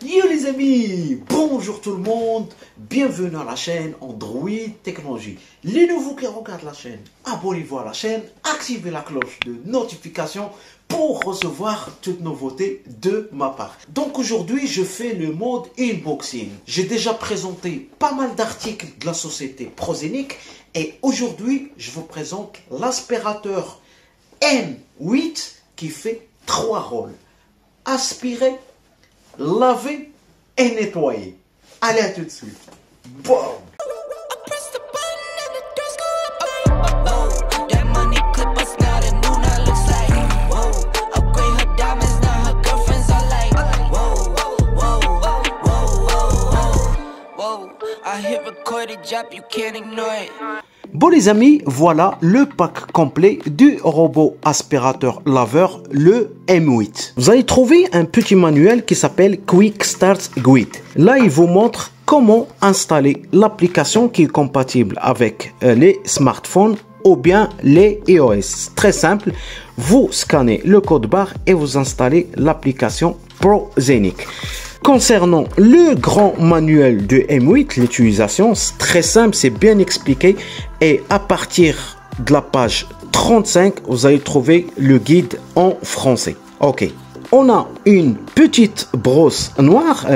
Yo les amis, bonjour tout le monde, bienvenue à la chaîne Android Technologie. Les nouveaux qui regardent la chaîne, abonnez-vous à la chaîne, activez la cloche de notification pour recevoir toutes nouveautés de ma part. Donc aujourd'hui je fais le mode unboxing. J'ai déjà présenté pas mal d'articles de la société Prozenic et aujourd'hui je vous présente l'aspirateur M8 qui fait 3 rôles. Aspirer, laver et nettoyer. Allez, à tout de suite. Boum. Bon les amis, voilà le pack complet du robot aspirateur laveur, le M8. Vous allez trouver un petit manuel qui s'appelle Quick Start Guide. Là, il vous montre comment installer l'application qui est compatible avec les smartphones ou bien les iOS. Très simple, vous scannez le code barre et vous installez l'application Prozenic. Concernant le grand manuel de M8, l'utilisation, c'est très simple, c'est bien expliqué. Et à partir de la page 35, vous allez trouver le guide en français. Ok. On a une petite brosse noire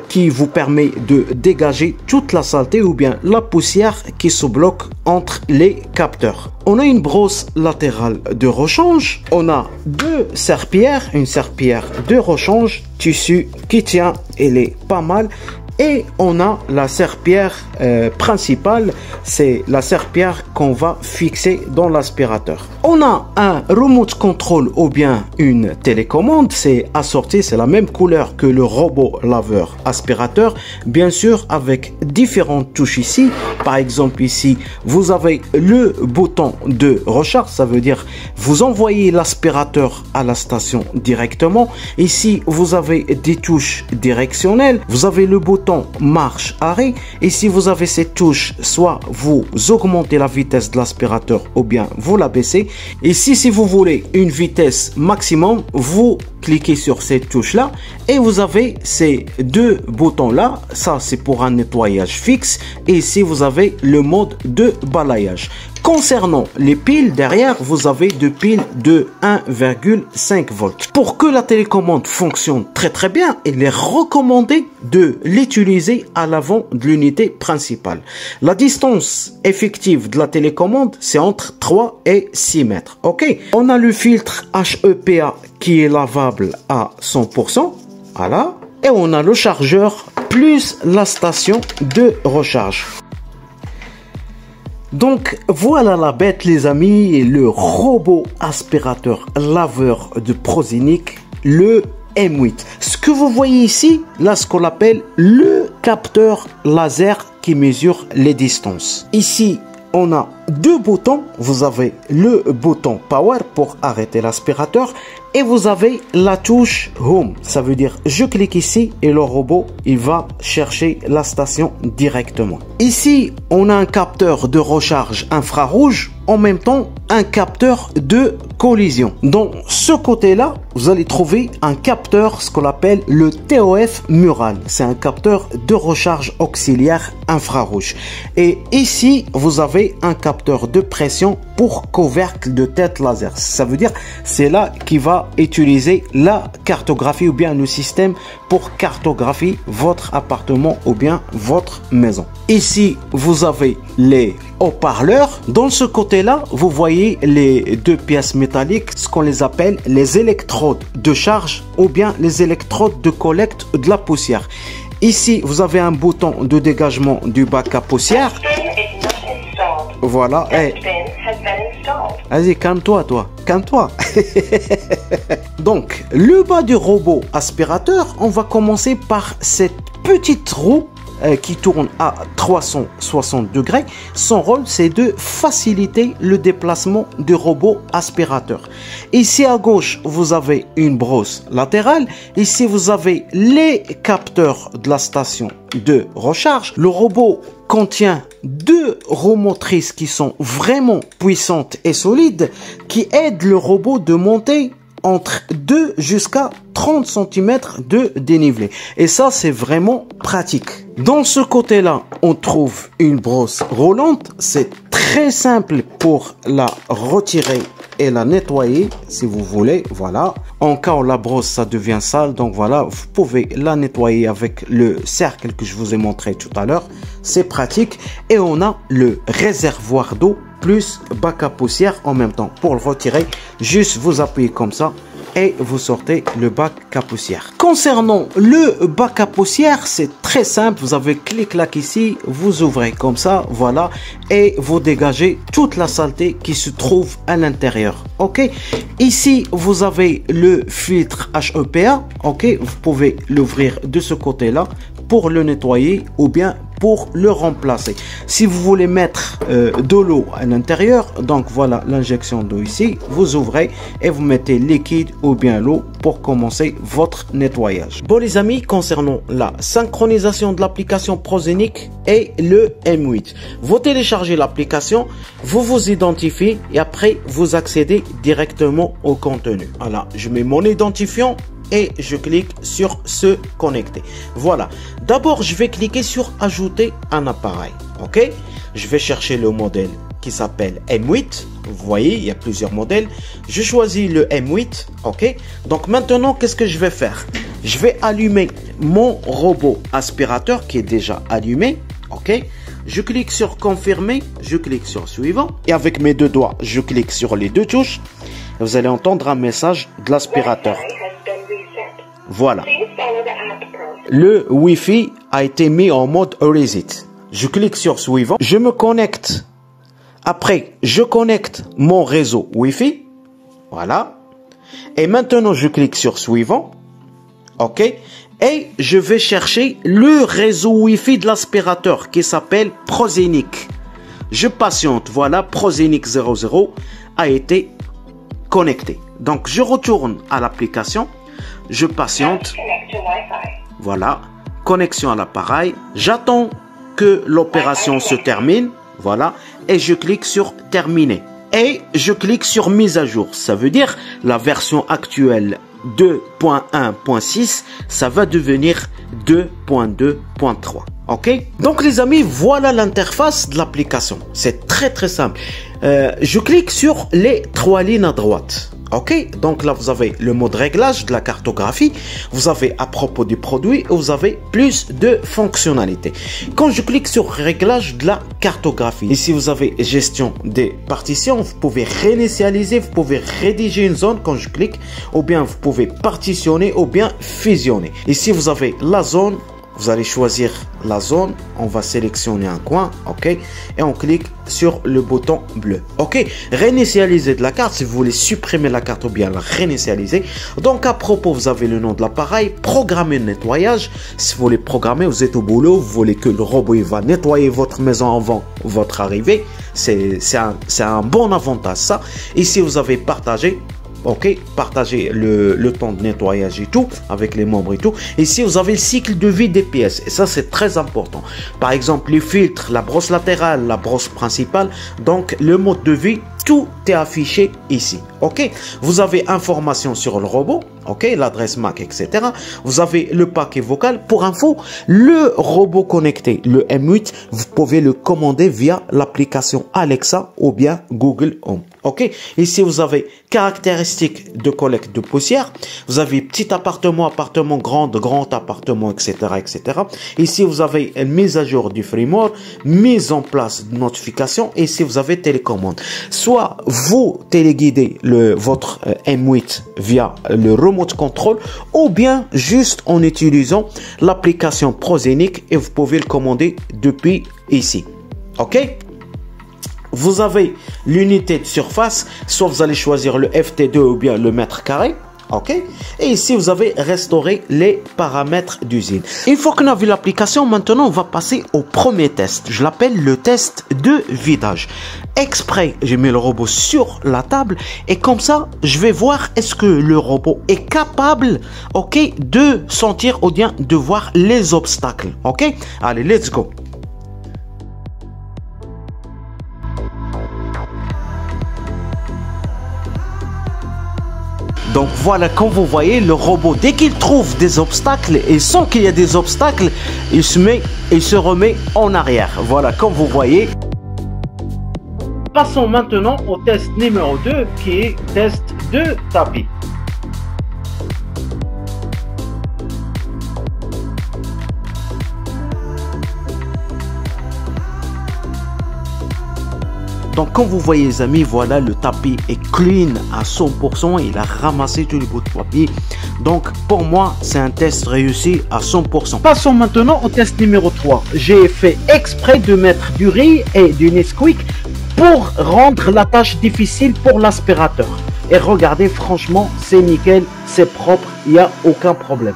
qui vous permet de dégager toute la saleté ou bien la poussière qui se bloque entre les capteurs. On a une brosse latérale de rechange. On a deux serpillères, une serpillière de rechange, tissu qui tient, elle est pas mal. Et on a la serpillière principale, c'est la serpillière qu'on va fixer dans l'aspirateur. On a un remote control ou bien une télécommande, c'est assorti, c'est la même couleur que le robot laveur aspirateur, bien sûr avec différentes touches ici. Par exemple ici, vous avez le bouton de recharge, ça veut dire vous envoyez l'aspirateur à la station directement. Ici, vous avez des touches directionnelles, vous avez le bouton marche arrêt. Ici vous avez cette touche, soit vous augmentez la vitesse de l'aspirateur ou bien vous la baissez. Ici si vous voulez une vitesse maximum, vous cliquez sur cette touche là et vous avez ces deux boutons là. Ça c'est pour un nettoyage fixe et ici vous avez le mode de balayage. Concernant les piles, derrière, vous avez deux piles de 1,5 volts. Pour que la télécommande fonctionne très bien, il est recommandé de l'utiliser à l'avant de l'unité principale. La distance effective de la télécommande, c'est entre 3 et 6 mètres. Ok. On a le filtre HEPA qui est lavable à 100%. Voilà. Et on a le chargeur plus la station de recharge. Donc voilà la bête les amis, le robot aspirateur laveur de Prozenic, le M8. Ce que vous voyez ici, là ce qu'on appelle le capteur laser qui mesure les distances. Ici on a deux boutons, vous avez le bouton power pour arrêter l'aspirateur et vous avez la touche home, ça veut dire je clique ici et le robot il va chercher la station directement. Ici on a un capteur de recharge infrarouge, en même temps un capteur de collision. Dans ce côté là vous allez trouver un capteur, ce qu'on appelle le TOF mural, c'est un capteur de recharge auxiliaire infrarouge. Et ici vous avez un capteur de pression pour couvercle de tête laser, ça veut dire c'est là qui va utiliser la cartographie ou bien le système pour cartographier votre appartement ou bien votre maison. Ici vous avez les haut-parleurs. Dans ce côté là vous voyez les deux pièces métalliques, ce qu'on les appelle les électrodes de charge ou bien les électrodes de collecte de la poussière. Ici vous avez un bouton de dégagement du bac à poussière. Voilà. Hey. Vas-y, calme-toi, toi. Calme-toi. Donc, le bas du robot aspirateur, on va commencer par cette petite roue qui tourne à 360 degrés. Son rôle, c'est de faciliter le déplacement du robot aspirateur. Ici à gauche, vous avez une brosse latérale. Ici, vous avez les capteurs de la station de recharge. Le robot contient deux roues motrices qui sont vraiment puissantes et solides, qui aident le robot de monter entre 2 jusqu'à 30 cm de dénivelé. Et ça, c'est vraiment pratique. Dans ce côté-là, on trouve une brosse roulante. C'est très simple pour la retirer et la nettoyer si vous voulez. Voilà. En cas où la brosse ça devient sale, donc voilà, vous pouvez la nettoyer avec le cercle que je vous ai montré tout à l'heure. C'est pratique. Et on a le réservoir d'eau plus bac à poussière en même temps. Pour le retirer, juste vous appuyez comme ça et vous sortez le bac à poussière. Concernant le bac à poussière, c'est très simple. Vous avez clic-clac ici, vous ouvrez comme ça, voilà, et vous dégagez toute la saleté qui se trouve à l'intérieur. Ok, ici vous avez le filtre HEPA. Ok, vous pouvez l'ouvrir de ce côté-là pour le nettoyer ou bien pour le remplacer. Si vous voulez mettre de l'eau à l'intérieur, donc voilà l'injection d'eau ici, vous ouvrez et vous mettez liquide ou bien l'eau pour commencer votre nettoyage. Bon les amis, concernant la synchronisation de l'application Prozenic et le M8, vous téléchargez l'application, vous vous identifiez et après vous accédez directement au contenu. Voilà, je mets mon identifiant et je clique sur se connecter. Voilà. D'abord, je vais cliquer sur ajouter un appareil. Ok. Je vais chercher le modèle qui s'appelle M8. Vous voyez, il y a plusieurs modèles. Je choisis le M8. Ok. Donc maintenant, qu'est-ce que je vais faire? Je vais allumer mon robot aspirateur qui est déjà allumé. Ok. Je clique sur confirmer. Je clique sur suivant. Et avec mes deux doigts, je clique sur les deux touches. Et vous allez entendre un message de l'aspirateur. Voilà. Le Wi-Fi a été mis en mode reset. Je clique sur suivant. Je me connecte. Après, je connecte mon réseau Wi-Fi. Voilà. Et maintenant, je clique sur suivant. OK. Et je vais chercher le réseau Wi-Fi de l'aspirateur qui s'appelle Prozenic. Je patiente. Voilà, Prozenic 00 a été connecté. Donc, je retourne à l'application. Je patiente. Voilà. Connexion à l'appareil. J'attends que l'opération se termine. Voilà. Et je clique sur terminer. Et je clique sur mise à jour. Ça veut dire la version actuelle 2.1.6, ça va devenir 2.2.3. Ok? Donc les amis, voilà l'interface de l'application. C'est très simple. Je clique sur les trois lignes à droite. Ok, donc là vous avez le mode réglage de la cartographie, vous avez à propos du produit, vous avez plus de fonctionnalités. Quand je clique sur réglage de la cartographie, ici vous avez gestion des partitions, vous pouvez réinitialiser, vous pouvez rédiger une zone quand je clique, ou bien vous pouvez partitionner ou bien fusionner. Ici vous avez la zone. Vous allez choisir la zone, on va sélectionner un coin, ok, et on clique sur le bouton bleu, ok. Réinitialiser de la carte, si vous voulez supprimer la carte ou bien la réinitialiser. Donc à propos, vous avez le nom de l'appareil, programmer le nettoyage. Si vous voulez programmer, vous êtes au boulot, vous voulez que le robot il va nettoyer votre maison avant votre arrivée, c'est un bon avantage ça. Ici vous avez partagé. Ok, partagez le temps de nettoyage et tout, avec les membres et tout. Ici, vous avez le cycle de vie des pièces. Et ça, c'est très important. Par exemple, les filtres, la brosse latérale, la brosse principale. Donc, le mode de vie, tout est affiché ici. Ok, vous avez information sur le robot. Ok, l'adresse MAC, etc. Vous avez le paquet vocal. Pour info, le robot connecté, le M8, vous pouvez le commander via l'application Alexa ou bien Google Home. Ok, ici vous avez caractéristiques de collecte de poussière. Vous avez petit appartement, appartement grand appartement, etc., etc. Ici vous avez une mise à jour du firmware, mise en place de notification. Et ici vous avez télécommande. Soit vous téléguidez votre M8 via le remote control, ou bien juste en utilisant l'application Prozenic et vous pouvez le commander depuis ici. Ok. Vous avez l'unité de surface, soit vous allez choisir le FT2 ou bien le mètre carré. Ok. Et ici, vous avez restauré les paramètres d'usine. Une fois qu'on a vu l'application, maintenant, on va passer au premier test. Je l'appelle le test de vidage. Exprès, j'ai mis le robot sur la table et comme ça, je vais voir est-ce que le robot est capable, ok, de sentir ou bien de voir les obstacles. Ok. Allez, let's go. Donc voilà, comme vous voyez, le robot, dès qu'il trouve des obstacles et sent qu'il y a des obstacles, il se remet en arrière. Voilà, comme vous voyez. Passons maintenant au test numéro 2 qui est test de tapis. Donc comme vous voyez les amis, voilà, le tapis est clean à 100%, il a ramassé tous les bouts de papier. Donc pour moi c'est un test réussi à 100%. Passons maintenant au test numéro 3. J'ai fait exprès de mettre du riz et du Nesquik pour rendre la tâche difficile pour l'aspirateur. Et regardez, franchement c'est nickel, c'est propre, il n'y a aucun problème.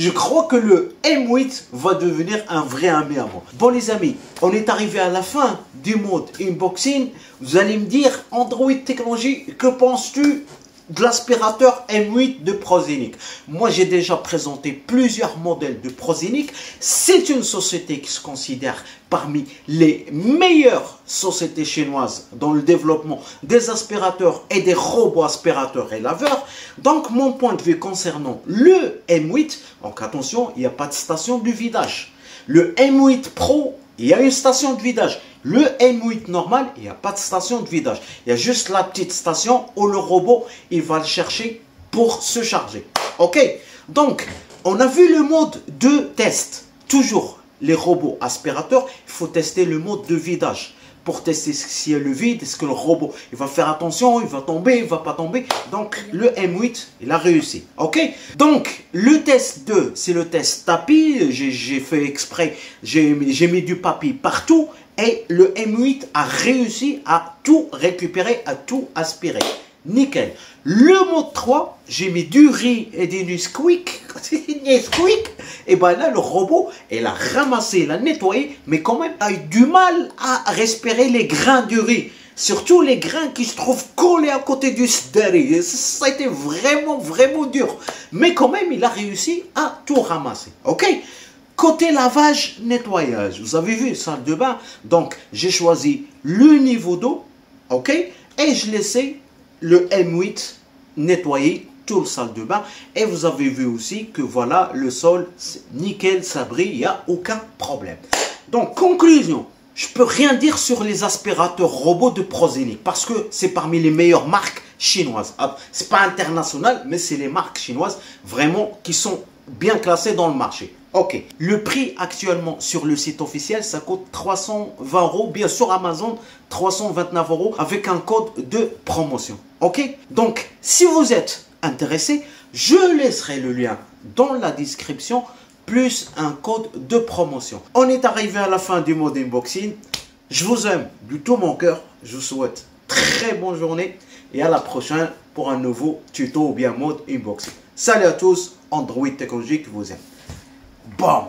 Je crois que le M8 va devenir un vrai ami à moi. Bon les amis, on est arrivé à la fin du mode unboxing. Vous allez me dire, Android Technologies, que penses-tu de l'aspirateur M8 de Prozenic? Moi j'ai déjà présenté plusieurs modèles de Prozenic. C'est une société qui se considère parmi les meilleures sociétés chinoises dans le développement des aspirateurs et des robots aspirateurs et laveurs. Donc mon point de vue concernant le M8, donc attention, il n'y a pas de station de vidage. Le M8 Pro, il y a une station de vidage. Le M8 normal, il n'y a pas de station de vidage. Il y a juste la petite station où le robot, il va le chercher pour se charger. Ok? Donc, on a vu le mode de test. Toujours, les robots aspirateurs, il faut tester le mode de vidage. Pour tester s'il y a le vide, est-ce que le robot, il va faire attention, il va tomber, il va pas tomber. Donc, le M8, il a réussi. Ok? Donc, le test 2, c'est le test tapis. J'ai fait exprès, j'ai mis du papier partout. Et le M8 a réussi à tout récupérer, à tout aspirer. Nickel. Le mode 3, j'ai mis du riz et des Nesquik. Et bien là, le robot, il a ramassé, il a nettoyé, mais quand même, il a eu du mal à respirer les grains du riz. Surtout les grains qui se trouvent collés à côté du riz. Ça a été vraiment, vraiment dur. Mais quand même, il a réussi à tout ramasser. Ok? Côté lavage, nettoyage, vous avez vu, salle de bain. Donc, j'ai choisi le niveau d'eau, ok? Et je laissais le M8 nettoyer tout le salle de bain. Et vous avez vu aussi que voilà, le sol, c'est nickel, ça brille, il n'y a aucun problème. Donc, conclusion, je peux rien dire sur les aspirateurs robots de Prozenic parce que c'est parmi les meilleures marques chinoises. C'est pas international, mais c'est les marques chinoises vraiment qui sont bien classées dans le marché. Ok, le prix actuellement sur le site officiel, ça coûte 320 €, bien sûr Amazon, 329 € avec un code de promotion. Ok, donc si vous êtes intéressé, je laisserai le lien dans la description, plus un code de promotion. On est arrivé à la fin du mode unboxing. Je vous aime du tout mon cœur, je vous souhaite très bonne journée et à la prochaine pour un nouveau tuto ou bien mode unboxing. Salut à tous, Android Technologies qui vous aime. Bon.